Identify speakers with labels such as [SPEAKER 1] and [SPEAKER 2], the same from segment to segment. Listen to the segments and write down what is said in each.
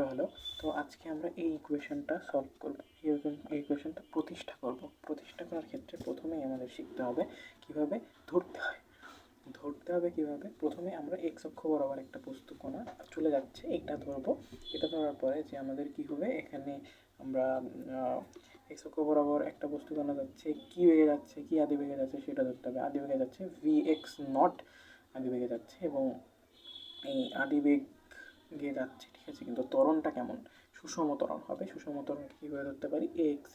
[SPEAKER 1] হলো। তো আজকে আমরা এই ইকুয়েশনটা সলভ করব, এই ইকুয়েশনটা প্রতিষ্ঠা করব। প্রতিষ্ঠা করার ক্ষেত্রে প্রথমেই আমাদের শিখতে হবে কীভাবে ধরতে হয়। কীভাবে প্রথমে আমরা এক্স অক্ষ বরাবর একটা বস্তু কণা চলে যাচ্ছে, এটা ধরবো। এটা ধরার পরে যে আমাদের কী হবে, এখানে আমরা এক্স অক্ষ বরাবর একটা বস্তু কণা যাচ্ছে, কী বেগে যাচ্ছে, কী আদি বেগে যাচ্ছে সেটা ধরতে হবে। আদি বেগে যাচ্ছে ভি এক্স নট আদি বেগে যাচ্ছে, এবং এই আদি বেগে যাচ্ছে, ঠিক আছে। কিন্তু ত্বরণটা কেমন? সুষম ত্বরণ হবে। সুষম ত্বরণ কীভাবে ধরতে পারি? এ এক্স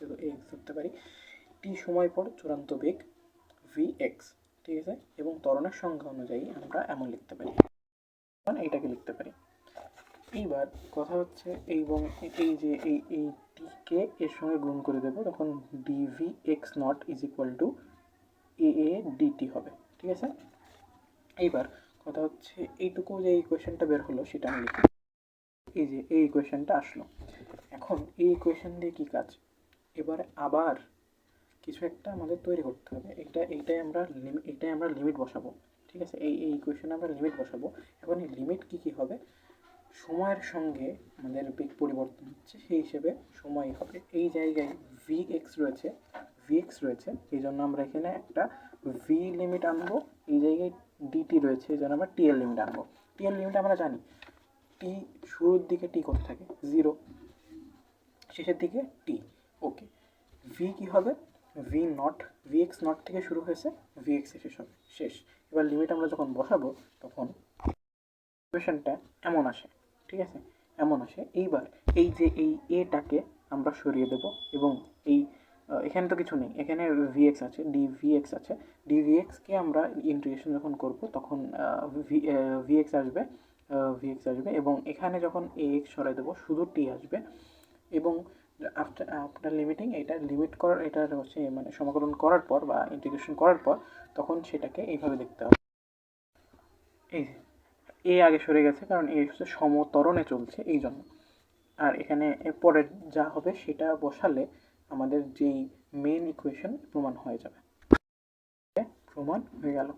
[SPEAKER 1] ধরতে পারি। টি সময় পর চূড়ান্ত বেগ ভি এক্স, ঠিক আছে। এবং ত্বরণের সংখ্যা অনুযায়ী আমরা এমন লিখতে পারি, এইটাকে লিখতে পারি। এইবার কথা হচ্ছে এবং এই যে এই টিকে এর সঙ্গে গুণ করে দেবো, তখন dv x naught is equal to a a dt হবে, ঠিক আছে। এইবার কথা হচ্ছে এইটুকু যে ইকুয়েশনটা বের হলো সেটা আমি লিখি। এই যে এই ইকুয়েশনটা আসলো। এখন এই ইকুয়েশন দিয়ে কী কাজ? এবারে আবার কিছু একটা আমাদের তৈরি করতে হবে। এইটাই আমরা লিমিট বসাবো, ঠিক আছে। এই ইকুয়েশনে আমরা লিমিট বসাবো। এখন এই লিমিট কী হবে? সময়ের সঙ্গে আমাদের বেগ পরিবর্তন হচ্ছে, সেই হিসেবে সময় হবে। এই জায়গায় ভি এক্স রয়েছে, এই জন্য আমরা এখানে একটা ভি লিমিট আনবো। এই জায়গায় ডিটি রয়েছে, এই জন্য আমরা টিএল লিমিট আনবো। টিএল লিমিট আমরা জানি, টি শুরুর দিকে টি কত থাকে? 0, শেষের দিকে টি। ওকে, ভি কী হবে? ভি এক্স নট থেকে শুরু হয়েছে, ভি এক্সে শেষ হবে, শেষ। এবার লিমিট আমরা যখন বসাবো তখন ইকুয়েশনটা এমন আসে, ঠিক আছে, এমন আসে। এইবার এই যে এই এটাকে আমরা সরিয়ে দেব, এবং এই এখানে তো কিছু নেই, এখানে ভিএক্স আছে, ডিভিএক্স আছে। ডিভিএক্সকে আমরা ইন্টিগ্রেশন যখন করব তখন ভিএক্স আসবে, এবং এখানে যখন এ এক্স সরাই দেবো শুধু টি আসবে। এবং আফটার লিমিটিং, এটা লিমিট করার, এটা হচ্ছে মানে সমাকলন করার পর বা ইন্টিগ্রেশন করার পর তখন সেটাকে এইভাবে দেখতে হবে। এই এ আগে সরে গেছে, কারণ এ হচ্ছে সমতরণে চলছে, এই জন্য। আর এখানে পরের যা হবে সেটা বসালে আমাদের যেই মেন ইকুয়েশন প্রমাণ হয়ে যাবে, প্রমাণ হয়ে গেল।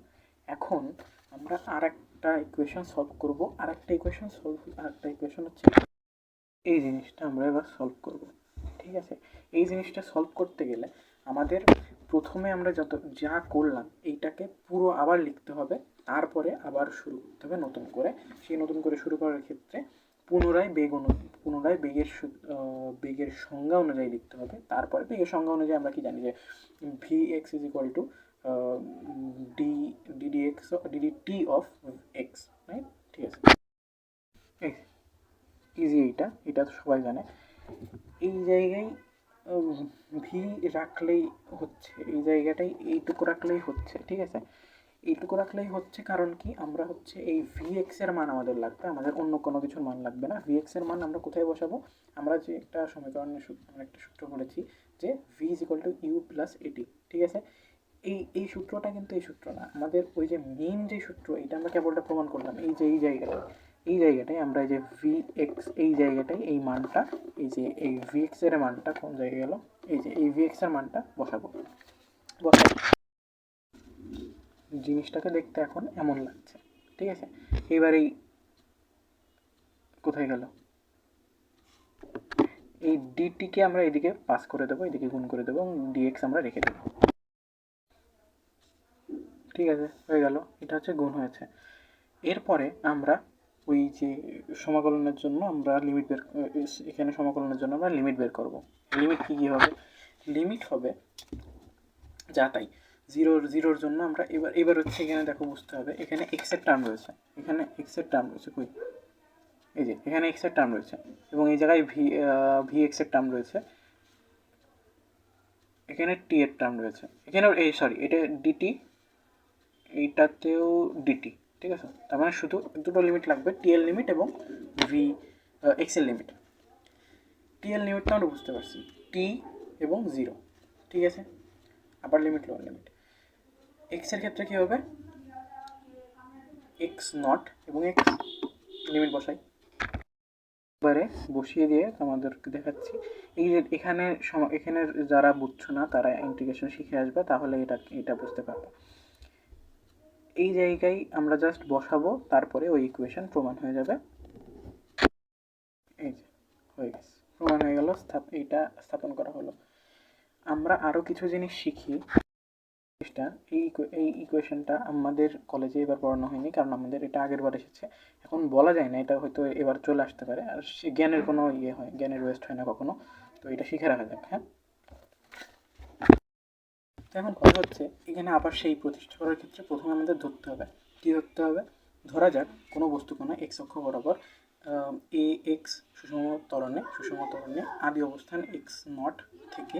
[SPEAKER 1] এখন আমরা আরেকটা ইকুয়েশন সলভ করব। আরেকটা ইকুয়েশন হচ্ছে এই জিনিসটা আমরা এবার সলভ করব, ঠিক আছে। এই জিনিসটা সলভ করতে গেলে আমাদের প্রথমে আমরা যা করলাম এইটাকে পুরো আবার লিখতে হবে, তারপরে আবার শুরু করতে হবে নতুন করে। সেই নতুন করে শুরু করার ক্ষেত্রে পুনরায় বেগের সংজ্ঞা অনুযায়ী লিখতে হবে। তারপরে বেগের সংজ্ঞা অনুযায়ী আমরা কি জানি যে V X is equal two DD of x, right? ঠিক আছে, ইজি। এটা তো সবাই জানে। এই জায়গায় ভি রাখলেই হচ্ছে, এই জায়গাটাই এইটুকু রাখলেই হচ্ছে, ঠিক আছে। এইটুকু রাখলেই হচ্ছে, কারণ কি আমরা হচ্ছে এই ভি এক্সের মান আমাদের লাগবে, আমাদের অন্য কোনো কিছুর মান লাগবে না। ভি এক্সের মান আমরা কোথায় বসাবো? আমরা যে একটা সমীকরণের একটা সূত্র বলেছি যে v is equal to u plus at, ঠিক আছে। এই সূত্রটা কিন্তু এই সূত্র না, আমাদের ওই যে মেইন যে সূত্র, এটা আমরা কেবলটা প্রমাণ করলাম। এই জায়গাটায় আমরা যে ভি এক্স, এই জায়গাটায় এই মানটা, এই যে এই ভি এক্স এর মানটা কোন জায়গায় গেল, এই যে এই ভি এক্স এর মানটা বসাবো। জিনিসটাকে দেখতে এখন এমন লাগছে, ঠিক আছে। এবার এই কোথায় গেল, এই ডিটিকে আমরা এদিকে পাস করে দেবো, এদিকে গুণ করে দেবো, এবং ডিএক্স আমরা রেখে দেবো, ঠিক আছে, হয়ে গেল। এটা হচ্ছে গুণ হয়েছে। এরপরে আমরা ওই যে সমাকলনের জন্য আমরা এখানে সমাকলনের জন্য আমরা লিমিট বের করব। লিমিট কী হবে? লিমিট হবে যা তাই। জিরোর জন্য আমরা এবার হচ্ছে এখানে দেখো, বুঝতে হবে এখানে এক্সের টার্ম রয়েছে, কই, এই যে এখানে এক্সের টার্ম রয়েছে, এবং এই জায়গায় ভি এক্সের টার্ম রয়েছে, এখানে টি এর টার্ম রয়েছে, এখানেও এটা ডিটি, এইটাতেও ডিটি, ঠিক আছে। তার মানে শুধু দুটো লিমিট লাগবে, টিএল লিমিট এবং ভি এক্সেল লিমিট। টিএল লিমিটটা আমরা বুঝতে পারছি, টি এবং 0, ঠিক আছে। আবার লিমিট, লোয়ার লিমিট। এক্সের ক্ষেত্রে কী হবে? এক্স নট এবং এক্স, লিমিট বসাই। এবারে বসিয়ে দিয়ে তোমাদেরকে দেখাচ্ছি। এই যে এখানে যারা বুঝছো না তারা ইন্টিগ্রেশন শিখে আসবে, তাহলে এটা বুঝতে পারবে। এই জায়গায় আমরা জাস্ট বসাবো, তারপরে ওই ইকুয়েশন প্রমাণ হয়ে যাবে। এই যে হয়ে গেছে, প্রমাণ হয়ে গেল, এইটা স্থাপন করা হলো। আমরা আরও কিছু জিনিস শিখি। এই ইকুয়েশনটা আমাদের কলেজে এবার পড়ানো হয়নি, কারণ আমাদের এটা আগের বার এসেছে। এখন বলা যায় না, এটা হয়তো এবার চলে আসতে পারে, আর জ্ঞানের কোনো হয়, জ্ঞানের ওয়েস্ট হয় না কখনো। তো এটা শিখে রাখা যাক। হ্যাঁ, তো এখন কথা হচ্ছে এখানে আবার সেই প্রতিষ্ঠা করার ক্ষেত্রে প্রথমে আমাদের ধরতে হবে, কী ধরতে হবে? ধরা যাক কোনো বস্তুকণা এক্স অক্ষ বরাবর এ এক্স সুষম ত্বরণে আদি অবস্থান এক্স নট থেকে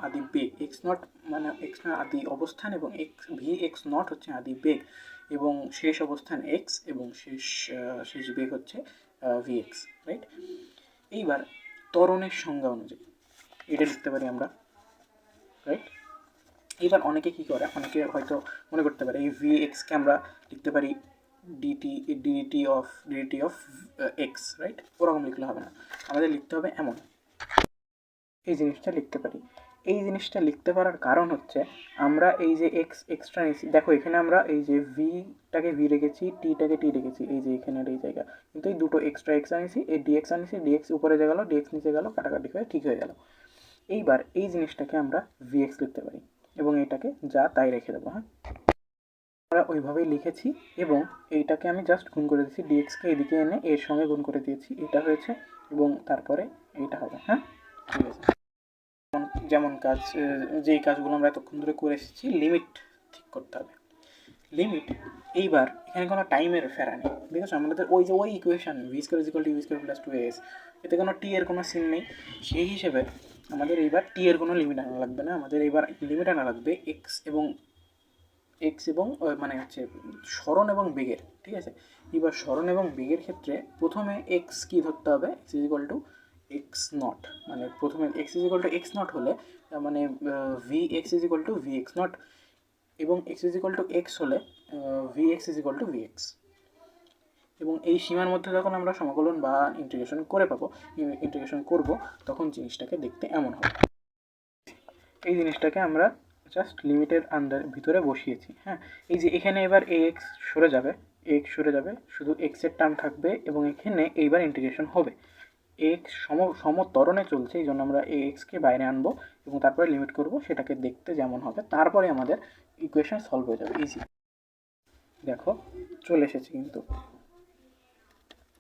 [SPEAKER 1] আদি বেগ এক্স নট, মানে এক্স না আদি অবস্থান, এবং ভি এক্স নট হচ্ছে আদি বেগ, এবং শেষ অবস্থান এক্স, এবং শেষ বেগ হচ্ছে ভি এক্স, রাইট? এইবার ত্বরণের সংজ্ঞা অনুযায়ী এটা লিখতে পারি আমরা, রাইট? এবার অনেকে কী করে, অনেকে হয়তো মনে করতে পারে এই ভি এক্সকে আমরা লিখতে পারি ডিটি অফ এক্স, রাইট? ওরকম লিখলে হবে না, আমাদের লিখতে হবে এমন, এই জিনিসটা লিখতে পারি। এই জিনিসটা লিখতে পারার কারণ হচ্ছে আমরা এই যে এক্সট্রা নিয়েছি, দেখো এখানে আমরা এই যে ভিটাকে ভি রেখেছি, টিটাকে টি রেখেছি, এই যে এখানের এই জায়গা, কিন্তু এই দুটো এক্সট্রা এক্স আনিয়েছি, এই ডিএক্স আনিয়েছি, ডিএক্স উপরে গেল, ডিএক্স নিচে গেল, কাটাকাটি হয়ে ঠিক হয়ে গেল। এইবার এই জিনিসটাকে আমরা ভিএক্স লিখতে পারি, এবং এটাকে যা তাই রেখে দেবো। হ্যাঁ, আমরা ওইভাবেই লিখেছি, এবং এইটাকে আমি জাস্ট গুণ করে দিয়েছি, ডিএক্সকে এদিকে এনে এর সঙ্গে গুণ করে দিয়েছি, এটা হয়েছে, এবং তারপরে এইটা হবে। হ্যাঁ, ঠিক আছে। যেমন যেই কাজগুলো আমরা এতক্ষণ ধরে করে এসেছি, লিমিট ঠিক করতে হবে। লিমিট, এইবার এখানে কোনো টাইমের ফেরা নেই, বিকজ আমাদের ওই equation V square is equal to V square plus 2as, এতে কোনো টি এর কোনো সিন নেই। সেই হিসেবে আমাদের এইবার টি এর কোনো লিমিট আনা লাগবে না, আমাদের এইবার লিমিট আনা লাগবে এক্স এবং মানে হচ্ছে সরণ এবং বেগের, ঠিক আছে? এবার সরণ এবং বেগের ক্ষেত্রে প্রথমে এক্স কী ধরতে হবে, X is equal to X naught, মানে প্রথমে X is equal to X naught হলে মানে V X is equal to V X naught, এবং X is equal to X হলে V X is equal to V X, এবং এই সীমার মধ্যে যখন আমরা সমাকলন বা ইন্টিগ্রেশন করব, তখন জিনিসটাকে দেখতে এমন হবে। এই জিনিসটাকে আমরা জাস্ট লিমিটের ভিতরে বসিয়েছি। হ্যাঁ, এই যে এখানে এবার এ এক্স সরে যাবে, শুধু এক্সের টার্ম থাকবে, এবং এখানে এইবার ইন্টিগ্রেশন হবে। এক্স সমতরণে চলছে, এই জন্য আমরা এ এক্সকে বাইরে আনবো, এবং তারপরে লিমিট করব, সেটাকে দেখতে যেমন হবে, তারপরে আমাদের ইকুয়েশন সলভ হয়ে যাবে, ইজি। দেখো চলে এসেছে, কিন্তু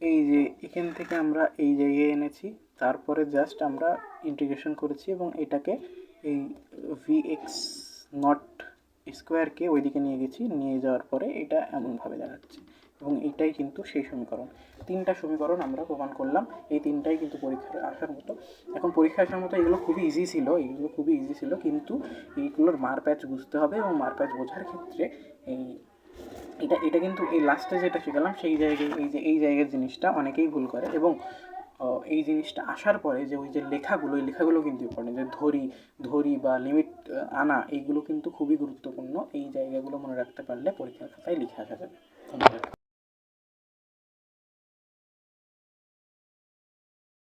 [SPEAKER 1] এই যে এখান থেকে আমরা এই জায়গায় এনেছি, তারপরে জাস্ট আমরা ইন্টিগ্রেশন করেছি, এবং এটাকে এই ভি এক্স নট স্কোয়ারকে ওইদিকে নিয়ে যাওয়ার পরে এটা এমনভাবে দাঁড়াচ্ছে, এবং এইটাই কিন্তু সেই সমীকরণ। 3টা সমীকরণ আমরা প্রমাণ করলাম, এই 3টাই কিন্তু পরীক্ষায় আসার মতো। এখন পরীক্ষায় আসার মতো এগুলো খুবই ইজি ছিল, কিন্তু এইগুলোর মারপ্যাচ বুঝতে হবে, এবং মারপ্যাচ বোঝার ক্ষেত্রে এটা কিন্তু এই লাস্টে যেটা শিখালাম সেই জায়গায় এই জায়গার জিনিসটা অনেকেই ভুল করে, এবং এই জিনিসটা আসার পরে যে ওই যে লেখাগুলো কিন্তু ইম্পর্টেন্ট, যে ধরি বা লিমিট আনা, এইগুলো কিন্তু খুবই গুরুত্বপূর্ণ। এই জায়গাগুলো মনে রাখতে পারলে পরীক্ষার খাতায় লিখে আসা যাবে। ধন্যবাদ।